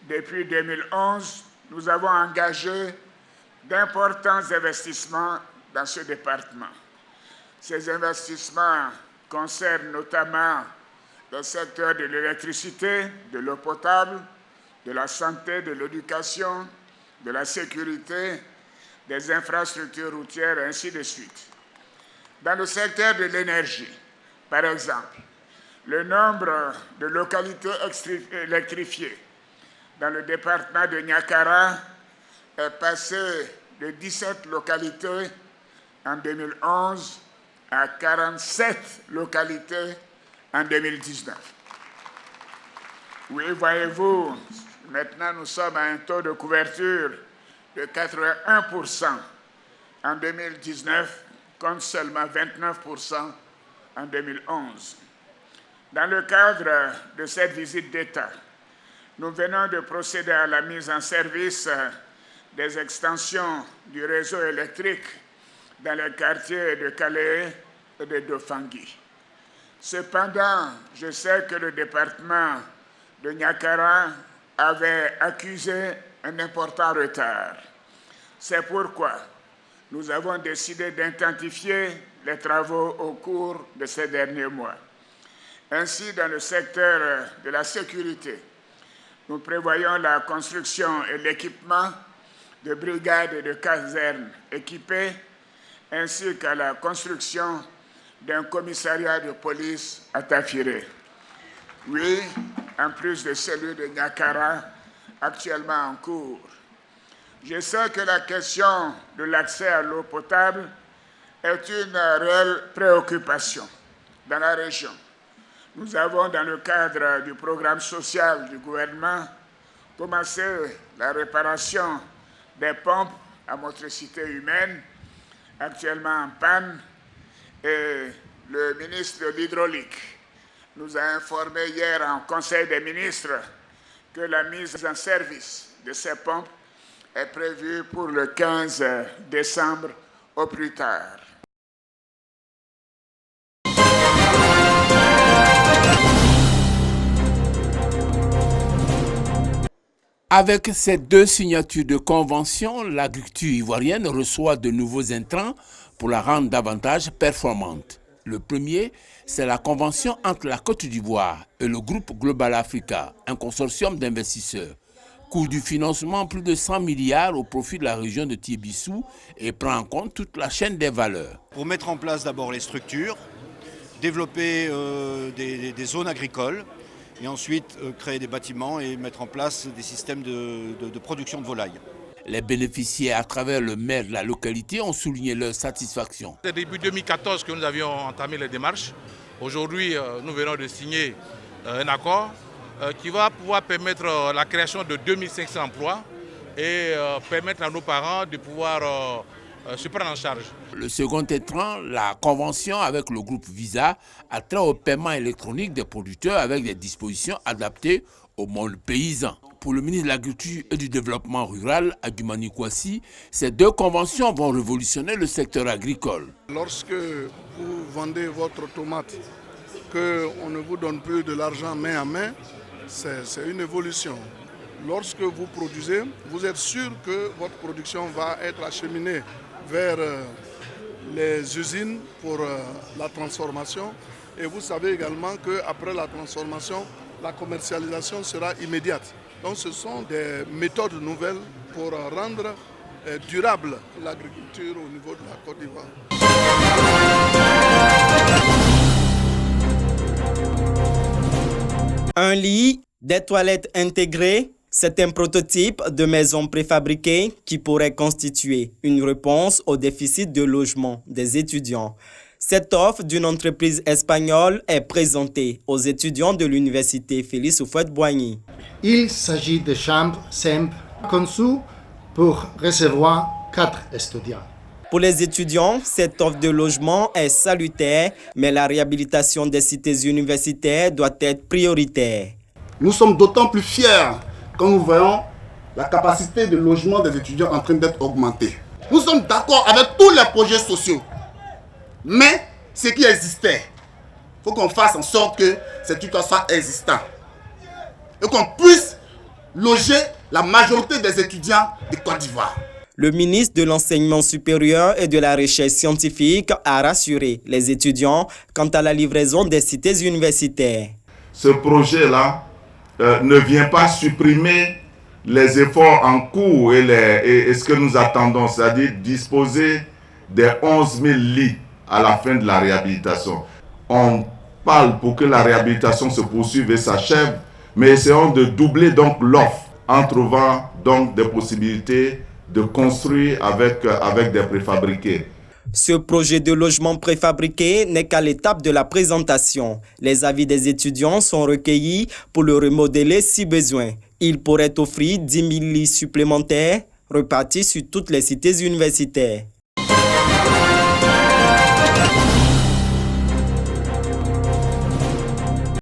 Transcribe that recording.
depuis 2011, nous avons engagé d'importants investissements dans ce département. Ces investissements concernent notamment le secteur de l'électricité, de l'eau potable, de la santé, de l'éducation, de la sécurité, des infrastructures routières, et ainsi de suite. Dans le secteur de l'énergie, par exemple, le nombre de localités électrifiées dans le département de Niakara est passé de 17 localités en 2011 à 47 localités en 2019. Oui, voyez-vous, maintenant nous sommes à un taux de couverture de 81% en 2019, contre seulement 29% en 2011. Dans le cadre de cette visite d'État, nous venons de procéder à la mise en service des extensions du réseau électrique dans les quartiers de Calais et de Dofangui. Cependant, je sais que le département de Niakara avait accusé un important retard. C'est pourquoi nous avons décidé d'intensifier les travaux au cours de ces derniers mois. Ainsi, dans le secteur de la sécurité, nous prévoyons la construction et l'équipement de brigades et de casernes équipées, ainsi qu'à la construction d'un commissariat de police à Tafiré. Oui, en plus de celui de Niakara, actuellement en cours. Je sais que la question de l'accès à l'eau potable est une réelle préoccupation dans la région. Nous avons, dans le cadre du programme social du gouvernement, commencé la réparation des pompes à motricité humaine, actuellement en panne, et le ministre de l'Hydraulique nous a informé hier en Conseil des ministres que la mise en service de ces pompes est prévue pour le 15 décembre au plus tard. Avec ces deux signatures de convention, l'agriculture ivoirienne reçoit de nouveaux intrants pour la rendre davantage performante. Le premier, c'est la convention entre la Côte d'Ivoire et le groupe Global Africa, un consortium d'investisseurs. Coût du financement plus de 100 milliards au profit de la région de Tiébissou et prend en compte toute la chaîne des valeurs. Pour mettre en place d'abord les structures, développer des zones agricoles, et ensuite créer des bâtiments et mettre en place des systèmes de production de volailles. Les bénéficiaires, à travers le maire de la localité, ont souligné leur satisfaction. C'est début 2014 que nous avions entamé les démarches. Aujourd'hui, nous venons de signer un accord qui va pouvoir permettre la création de 2500 emplois et permettre à nos parents de pouvoir se prendre en charge. Le second étant, la convention avec le groupe Visa a trait au paiement électronique des producteurs avec des dispositions adaptées au monde paysan. Pour le ministre de l'Agriculture et du Développement rural, Adjumani Kouassi, ces deux conventions vont révolutionner le secteur agricole. Lorsque vous vendez votre tomate, qu'on ne vous donne plus de l'argent main à main, c'est une évolution. Lorsque vous produisez, vous êtes sûr que votre production va être acheminée vers les usines pour la transformation. Et vous savez également qu'après la transformation, la commercialisation sera immédiate. Donc ce sont des méthodes nouvelles pour rendre durable l'agriculture au niveau de la Côte d'Ivoire. Un lit, des toilettes intégrées. C'est un prototype de maison préfabriquée qui pourrait constituer une réponse au déficit de logement des étudiants. Cette offre d'une entreprise espagnole est présentée aux étudiants de l'université Félix Houphouët-Boigny. Il s'agit de chambres simples conçues pour recevoir 4 étudiants. Pour les étudiants, cette offre de logement est salutaire, mais la réhabilitation des cités universitaires doit être prioritaire. Nous sommes d'autant plus fiers quand nous voyons la capacité de logement des étudiants en train d'être augmentée. Nous sommes d'accord avec tous les projets sociaux, mais ce qui existait, il faut qu'on fasse en sorte que cette situation soit existante et qu'on puisse loger la majorité des étudiants de Côte d'Ivoire. Le ministre de l'Enseignement supérieur et de la Recherche scientifique a rassuré les étudiants quant à la livraison des cités universitaires. Ce projet-là ne vient pas supprimer les efforts en cours et ce que nous attendons, c'est-à-dire disposer des 11 000 lits à la fin de la réhabilitation. On parle pour que la réhabilitation se poursuive et s'achève, mais essayons de doubler donc l'offre en trouvant donc des possibilités de construire avec des préfabriqués. Ce projet de logement préfabriqué n'est qu'à l'étape de la présentation. Les avis des étudiants sont recueillis pour le remodeler si besoin. Il pourrait offrir 10 000 lits supplémentaires repartis sur toutes les cités universitaires.